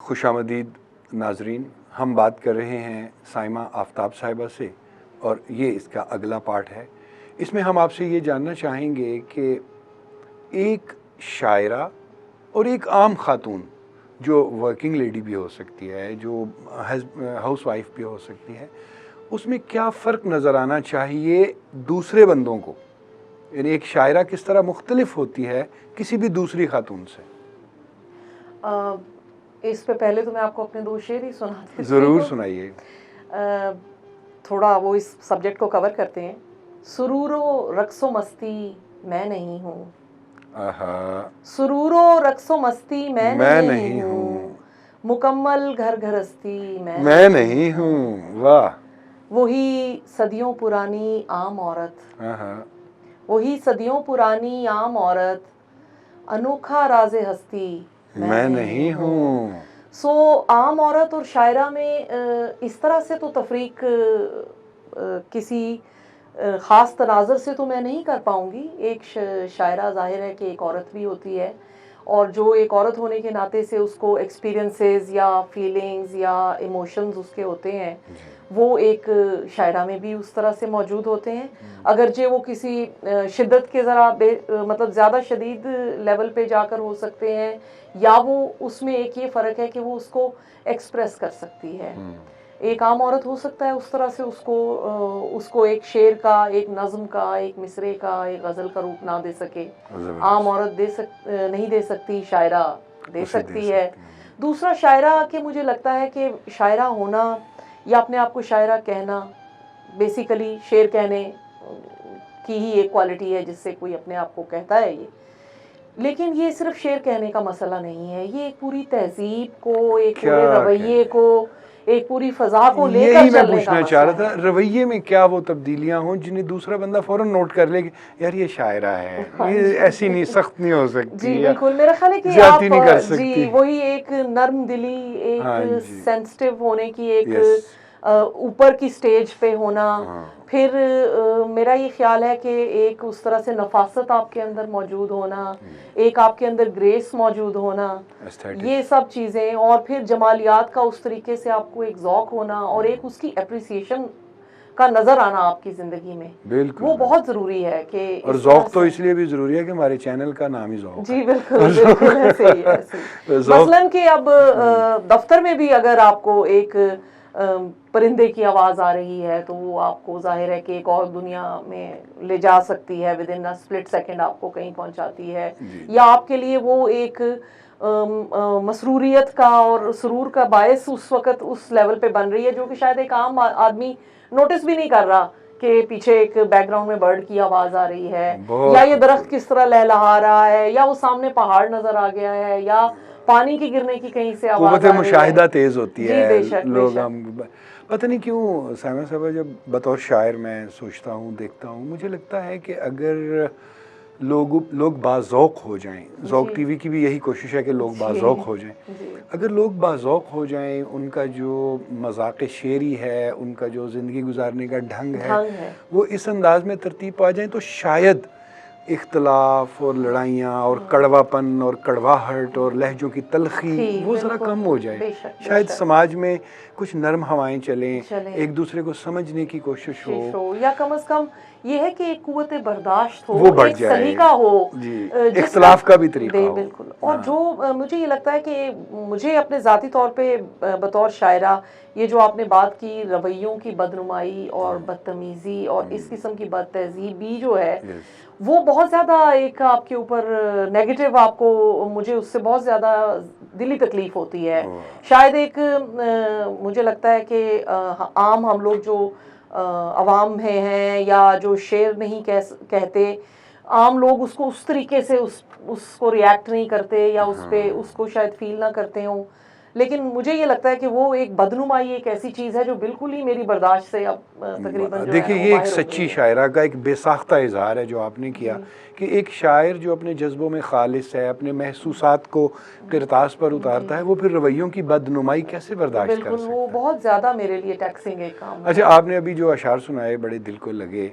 खुशामदीद नाजरीन, हम बात कर रहे हैं साइमा आफ्ताब साहिबा से और ये इसका अगला पार्ट है। इसमें हम आपसे ये जानना चाहेंगे कि एक शायरा और एक आम खातून जो वर्किंग लेडी भी हो सकती है, जो हाउस वाइफ भी हो सकती है, उसमें क्या फ़र्क नज़र आना चाहिए दूसरे बंदों को, यानी एक शायरा किस तरह मुख्तलिफ होती है किसी भी दूसरी खातून से। इस पे पहले तो मैं आपको अपने दो शेर ही सुनाती हूँ। ज़रूर सुनाइए। थोड़ा वो इस सब्जेक्ट को कवर करते हैं। सुरूरो रक्सो मस्ती मैं नहीं हूँ, सुरूरो रक्सो मस्ती मैं नहीं हूँ, मुकम्मल घर घरस्ती मैं नहीं हूँ। वाह। वही सदियों पुरानी आम औरत, वही सदियों पुरानी आम औरत, अनोखा राज़े हस्ती मैं नहीं हूँ। सो आम औरत और शायरा में इस तरह से तो तफरीक किसी ख़ास तनाज़र से तो मैं नहीं कर पाऊँगी। एक शायरा ज़ाहिर है कि एक औरत भी होती है और जो एक औरत होने के नाते से उसको एक्सपीरियंसेस या फीलिंग्स या इमोशंस उसके होते हैं, वो एक शायरा में भी उस तरह से मौजूद होते हैं। अगर जे वो किसी शिद्दत के ज़रा मतलब ज़्यादा शदीद लेवल पे जाकर हो सकते हैं, या वो उसमें एक ये फ़र्क है कि वो उसको एक्सप्रेस कर सकती है। एक आम औरत हो सकता है उस तरह से उसको एक शेर का, एक नज़्म का, एक मिसरे का, एक गज़ल का रूप ना दे सके। आम औरत नहीं दे सकती, शायरा दे सकती है। दूसरा शायरा के मुझे लगता है कि शायरा होना या अपने आप को शायरा कहना बेसिकली शेर कहने की ही एक क्वालिटी है जिससे कोई अपने आप को कहता है ये। लेकिन ये सिर्फ शेर कहने का मसला नहीं है, ये एक पूरी तहजीब को, एक पूरे रवैये को, एक पूरी फ़ज़ा को लेकर चलने का। मैं पूछना चाह रहा था, रवैये में क्या वो तब्दीलियाँ हों जिन्हें दूसरा बंदा फ़ौरन नोट कर ले कि यार ये शायरा है, ये ऐसी नहीं, सख्त नहीं हो सकती। जी बिल्कुल, मेरा ख्याल है कि आप नहीं कर सकती। जी वही एक नर्म दिली, एक सेंसिटिव होने की, एक ऊपर की स्टेज पे होना। फिर मेरा ये ख्याल है कि एक उस तरह से नफासत आपके अंदर मौजूद होना, एक आपके अंदर ग्रेस मौजूद होना, ये सब चीज़ें, और फिर जमालियात का उस तरीके से आपको एक ज़ौक़ होना और एक उसकी एप्रिसिएशन का नज़र आना आपकी ज़िंदगी में, बिल्कुल वो बहुत ज़रूरी है। कि और ज़ौक़ तो इसलिए भी ज़रूरी है कि हमारे चैनल का नाम ही ज़ौक़। जी बिल्कुल बिल्कुल ऐसे ही है। मसलन कि अब दफ्तर में भी अगर आपको एक परिंदे की आवाज़ आ रही है तो वो आपको ज़ाहिर है कि एक और दुनिया में ले जा सकती है, with in a split second आपको कहीं पहुंचाती है, या आपके लिए वो एक मसरूरियत का और सुरूर का बायस उस वक़्त उस लेवल पे बन रही है जो कि शायद एक आम आदमी नोटिस भी नहीं कर रहा कि पीछे एक बैकग्राउंड में बर्ड की आवाज़ आ रही है, या ये दरख्त किस तरह लहलहा रहा है, या वो सामने पहाड़ नज़र आ गया है, या पानी की गिरने की कहीं से आवाज़ आ रही है। मुशाहिदा तेज़ होती है। बेशक, लोग हम पता नहीं क्यों साइमा साहबा, जब बतौर शायर मैं सोचता हूँ, देखता हूँ, मुझे लगता है कि अगर लोग बाज़ौक़ हो जाएं, ज़ौक़ टीवी की भी यही कोशिश है कि लोग बाज़ौक़ हो जाएं। अगर लोग बाज़ौक़ हो जाएं, उनका जो मज़ाक़ शेरी है, उनका जो ज़िंदगी गुजारने का ढंग है, वो इस अंदाज़ में तरतीब पा जाएं, तो शायद इख्तलाफ और लड़ाइयाँ और कड़वापन और कड़वाहट और लहजों की तलखी वो ज़रा कम हो जाए। शायद समाज में कुछ नरम हवाएं चलें, एक दूसरे को समझने की कोशिश हो, या कम से कम ये है कि एक कुव्वत बर्दाश्त हो, वो बढ़ एक जाए, सलीका हो, इख्तलाफ का भी तरीका हो। बिल्कुल। और जो मुझे ये लगता है कि मुझे अपने ज़ाती तौर पे बतौर शायरा ये जो आपने बात की रवैयों की बदनुमाई और बदतमीज़ी और इस किस्म की बदतहज़ीबी जो है, वो बहुत ज़्यादा एक आपके ऊपर नेगेटिव, आपको मुझे उससे बहुत ज़्यादा दिली तकलीफ़ होती है। शायद एक मुझे लगता है कि आम हम लोग जो अवाम में हैं या जो शेर नहीं कहते, आम लोग उसको उस तरीके से उसको रिएक्ट नहीं करते या उस पे उसको शायद फील ना करते हों। लेकिन मुझे ये लगता है कि वो एक बदनुमाई एक ऐसी चीज़ है जो बिल्कुल ही मेरी बर्दाश्त से अब तकरीबन देखिए, ये एक सच्ची शायरा का एक बेसाख्ता इजहार है जो आपने किया कि एक शायर जो अपने जज्बों में खालिस है, अपने महसूसात को किरतास पर उतारता है, वो फिर रवैयों की बदनुमाई कैसे बर्दाश्त कर सकता है? वो बहुत ज़्यादा मेरे लिए टैक्सिंग एक काम है। अच्छा, आपने अभी जो अशार सुनाए बड़े दिल को लगे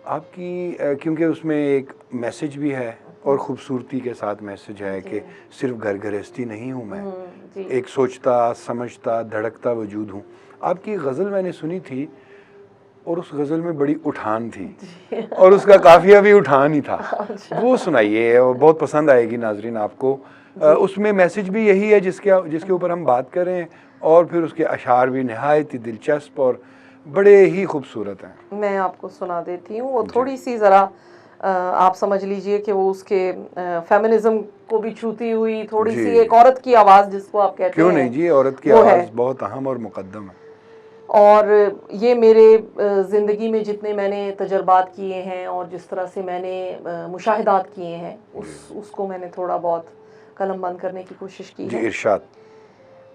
आपकी, क्योंकि उसमें एक मैसेज भी है और खूबसूरती के साथ मैसेज है कि सिर्फ घर गृहस्थी नहीं हूँ मैं, जी एक सोचता समझता धड़कता वजूद हूँ। आपकी गज़ल मैंने सुनी थी और उस गज़ल में बड़ी उठान थी और उसका काफ़िया भी उठान ही था। अच्छा। वो सुनाइए, और बहुत पसंद आएगी नाजरीन आपको। उसमें मैसेज भी यही है जिसके ऊपर हम बात कर रहे हैं, और फिर उसके अशार भी नहायत ही दिलचस्प और बड़े ही खूबसूरत हैं। मैं आपको सुना देती हूँ। वो जी। थोड़ी सी ज़रा आप समझ लीजिए कि वो उसके फेमिनिज्म को भी छूती हुई थोड़ी जी। सी एक औरत की आवाज़ जिसको आप कहते क्यों हैं, नहीं जी, औरत की वो है। आवाज़ बहुत अहम और मुकद्दम है। और ये मेरे ज़िंदगी में जितने मैंने तजर्बात किए हैं और जिस तरह से मैंने मुशाहिदात किए हैं, उसको मैंने थोड़ा बहुत कलम बंद करने की कोशिश की जी है। इरशाद।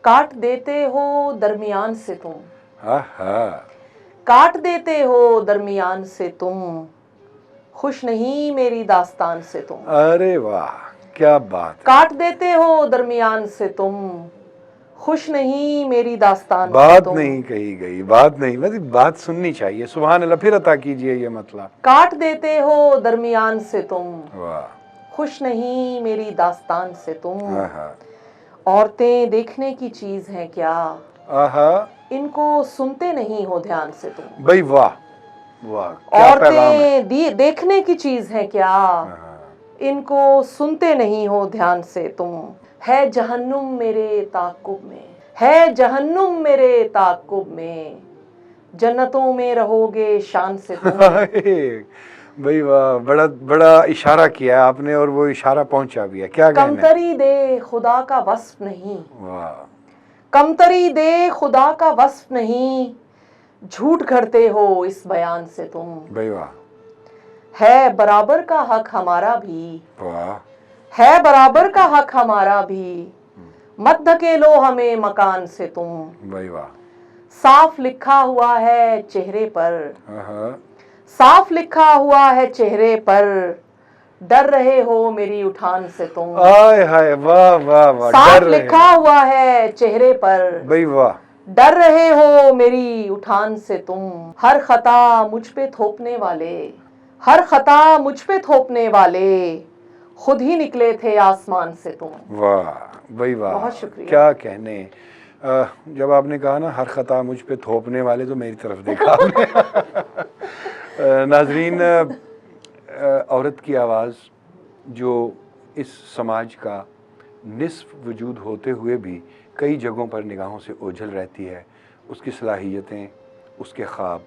काट देते हो दरमियान से तुम, आहा, काट देते हो दरमियान से तुम, खुश नहीं मेरी दास्तान से तुम। अरे वाह, क्या बात है। काट देते हो दरमियान से तुम, खुश नहीं मेरी दास्तान से बात तुम। नहीं कही गई, बात नहीं, मतलब बात सुननी चाहिए। सुभान अल्लाह, फिर अता कीजिए ये मतलब। काट देते हो दरमियान से तुम, वाह, खुश नहीं मेरी दास्तान से तुम। आहा, औरतें देखने की चीज हैं क्या, आहा, इनको सुनते नहीं हो ध्यान से तुम। भाई वाह, वाह, क्या पैगाम है। औरतें देखने की चीज हैं क्या, आहा, इनको सुनते नहीं हो ध्यान से तुम। है जहन्नुम मेरे ताक़ुब में, है जहन्नुम मेरे ताक़ुब में, जन्नतों में रहोगे शान से तुम। भाई वाह, बड़ा बड़ा इशारा किया है आपने, और वो इशारा पहुंचा भी है। क्या कहना है। कमतरी दे खुदा का वस्फ नहीं, वाह, कमतरी दे खुदा का वस्फ नहीं, झूठ घड़ते हो इस बयान से तुम। भाई वाह, है बराबर का हक हमारा भी, वाह, है बराबर का हक हमारा भी, मत धकेलो हमें मकान से तुम। भाई वाह, साफ लिखा हुआ है चेहरे पर, आहा, साफ लिखा हुआ है चेहरे पर, डर रहे हो मेरी उठान से तुम। आय हाय, वाह वाह वाह, साफ डर रहे लिखा हुआ है चेहरे पर, भाई वाह, डर रहे हो मेरी उठान से तुम। हर खता मुझ पे थोपने वाले, हर खता मुझ पे थोपने वाले, खुद ही निकले थे आसमान से तुम। वाह भाई वाह, बहुत शुक्रिया। क्या कहने। जब आपने कहा ना हर खता मुझ पे थोपने वाले, तो मेरी तरफ देखा आपने। नाजरीन, औरत की आवाज़ जो इस समाज का निस्फ वजूद होते हुए भी कई जगहों पर निगाहों से ओझल रहती है, उसकी सलाहियतें, उसके ख्वाब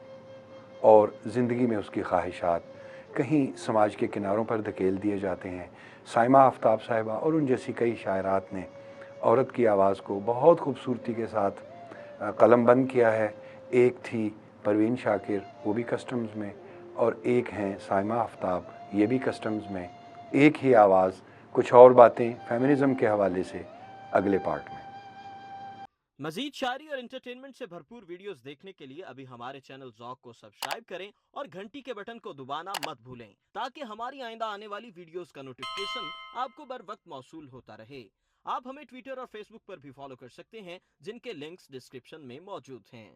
और ज़िंदगी में उसकी ख्वाहिशात कहीं समाज के किनारों पर धकेल दिए जाते हैं। साइमा आफ्ताब साहिबा और उन जैसी कई शायरात ने औरत की आवाज़ को बहुत खूबसूरती के साथ कलमबंद किया है। एक थी परवीन शाकिर, वो भी कस्टम्स में, और एक हैं साइमा आफ्ताब, ये भी कस्टम्स में। एक ही आवाज़, कुछ और बातें फेमिनिज़म के हवाले से अगले पार्ट में। मजीद शायरी और एंटरटेनमेंट से भरपूर वीडियोस देखने के लिए अभी हमारे चैनल ज़ौक़ को सब्सक्राइब करें और घंटी के बटन को दबाना मत भूलें, ताकि हमारी आइंदा आने वाली वीडियोस का नोटिफिकेशन आपको बर वक्त मौसूल होता रहे। आप हमें ट्विटर और फेसबुक पर भी फॉलो कर सकते हैं, जिनके लिंक्स डिस्क्रिप्शन में मौजूद हैं।